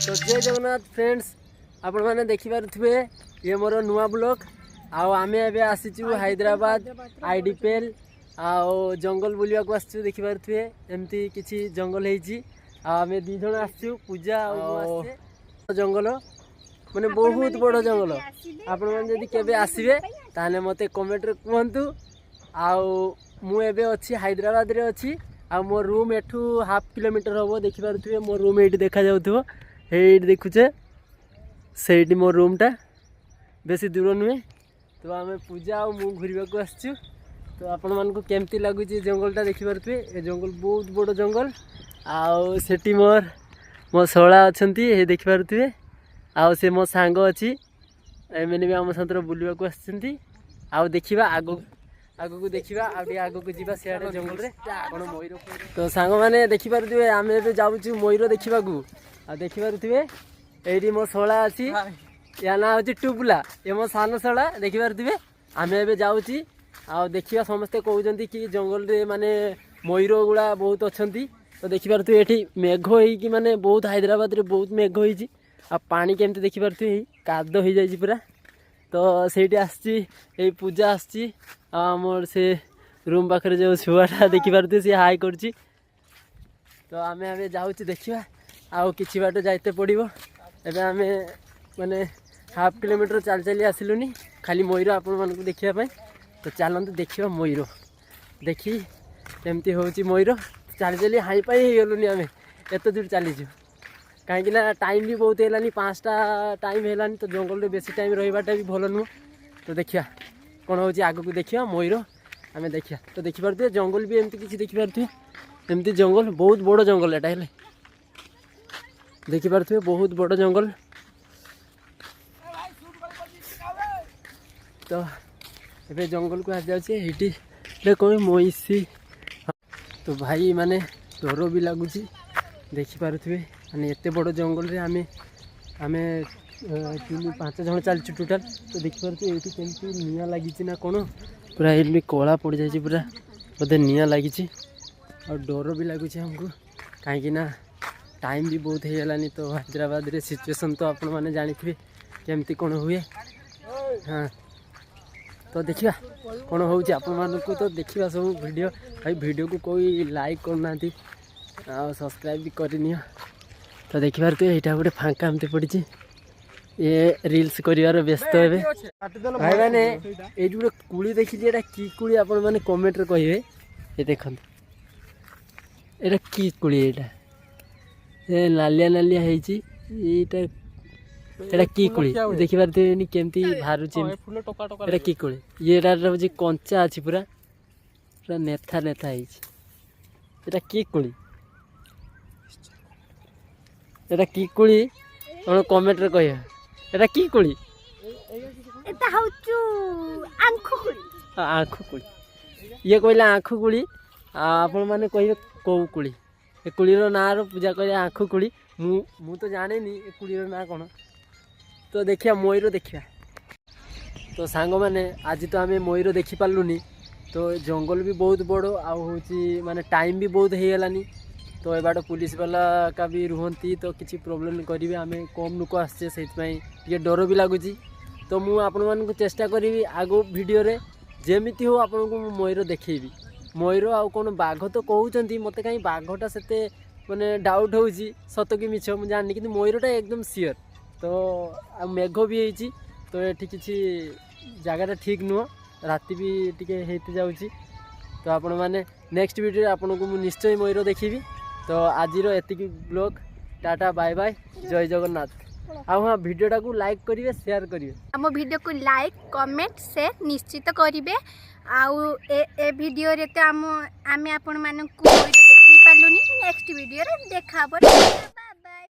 तो जय जगन्नाथ फ्रेंड्स, आपण मैंने देखिपे ये मोर नुआ ब्लॉग आमे एबे आसीचु हैदराबाद आईडीपीएल जंगल बुलिया को आसचु देखिपे एमती किछि जंगल हेची आमे दी जण आसचु पूजा जंगल माने बहुत बड़ जंगल। आपण मैंने जदि केबे आसीबे ताने मते कमेंट रे कहंतु। मु एबे अछि हैदराबाद रे अछि आ मो रूम एठू हाफ किलोमीटर हम देखिपे मो रूम ये देखा जाऊ ये देखुचे से मो रूमटा बेसी दूर नुहे। तो आम पूजा और मु घूरवा को आसचु। तो आपण मानक केमती लगुच जंगलटा देखिपे ये जंगल बहुत बड़ जंगल आठी मोर मो शला अच्छा ये देखिपे आउ से मो सांग अच्छी एमने भी आम सतर बुलवा को आउ देखा आग आग को देखा आग को जीवा सियाड़े जंगल रे कौन मयूर। तो सांग मैंने देखिपे आम ए जाऊँ मयूर देखा देखिपे ये मो शला अच्छी या ना हूँ टुपुला ये मो सान शला देखिपे आम ए जाऊँ देखा समस्ते कहते कि जंगल रे माने मयूर गुड़ा बहुत अच्छा। तो देखिपे ये मेघ हो माने बहुत हैदराबाद रे बहुत मेघ हो पानी केमती देखिपे काद हो जाए पूरा। तो सही आसी पूजा आमर से रूम पाखे जो छुआटा देखिपे सी हाई कर। तो आम जाऊँ देखा आउ कि बाट जाते पड़ो एवं आम माने हाफ किलोमीटर चल चली आसलुनी खाली मयूर आपण मानक देखापी। तो चलते देखा मयूर देखी केमती हूँ मयूर चली चली हाई पाई गलुनी आम एत दूर चलीजु कहीं टाइम भी बहुत है 5टा टाइम है। तो जंगल में बेसी टाइम रहीबाटा भी भल नुह। तो देखिया कौन हो आग को देखिया मयूर आम देखिया। तो देखिपे जंगल भी एमती किसी देखिपे एमती जंगल बहुत बड़ जंगल एटा है देखिपे बहुत बड़ जंगल। तो ये जंगल को आ जाए कौन मईसी। तो भाई माने डर भी लगुच देखिपे माने एत बड़ जंगल रे आमे आमे 3-5 जन चलचु टोटाल। तो देखिपे ये केमती निया लगी ना कौन पूरा ये कला पड़ जाए पूरा बोधे निया लगी और डर भी लगुच हमको कहीं टाइम भी बहुत है। तो हैदराबाद रे सिचुएशन तो आपण मैंने जानी केमती कौन हुए। हाँ तो देखा कौन हो को तो देखा सब वीडियो भाई वीडियो को कोई लाइक करना सब्सक्राइब भी करनी। तो देखिबार तो यहाँ गोटे फांका एमती पड़ी ये रील्स कर व्यस्त हे भाई मैंने ये गोटे कुली देखी कि कुली आपण मैंने कमेंट रे कहे ये देख ये कि कुली ये नालिया नालिया है एटा की कोली देखि पारते केमती भारुची एटा की कोली ये हूँ कंचा अच्छी पूरा पूरा नेथा नेथा है एटा की कोली एटा की कोली हम कमेंट रे कहिया एटा की कोली एटा हउचु आंखु कोली आंखु कोली ये कहला आंखु कोली आपण माने कहिबे को कोली ए कोली रो ना रो पूजा करे आंखु कोली मु तो जाने नी ए कोली रो ना कोन। तो देखिया मयूर देखिया। तो सांग मैंने आज तो आम मयूर देखी पार्लुनी। तो जंगल भी बहुत बड़ आउ माने टाइम भी बहुत हो गलानी। तो ए बाट पुलिस वाला का भी रुहंती तो किसी प्रॉब्लम नहीं करेंगे आम कम लोक आसचे से ये डर भी लगुच। तो मुझे आपण मानक चेष्टा करी आग वीडियो रे जेमिति हो आपन को मयूर देखी मयूर आउ कौन बाघ तो कहते मत कहीं बाघटा से माने डाउट हो सत कि मिछ मुझे जानी कि मयूरटा एकदम सियर। तो मेघ भी होती तो ये किसी जगह ठीक नुह राति भी टिके होते जाऊँगी। तो आपण मैंने नेक्स्ट वीडियो आपन को निश्चय मयूर देखी। तो आज एतिकी ब्लॉग टाटा बाय बाय जय जगन्नाथ। हाँ वीडियोटा को लाइक करेंगे शेयर करेंगे आम वीडियो को लाइक कमेंट शेयर निश्चित करेंगे। आउ ए वीडियो रे तो आम आपण मानक देखि पालुनी नेक्स्ट वीडियो रे देखा।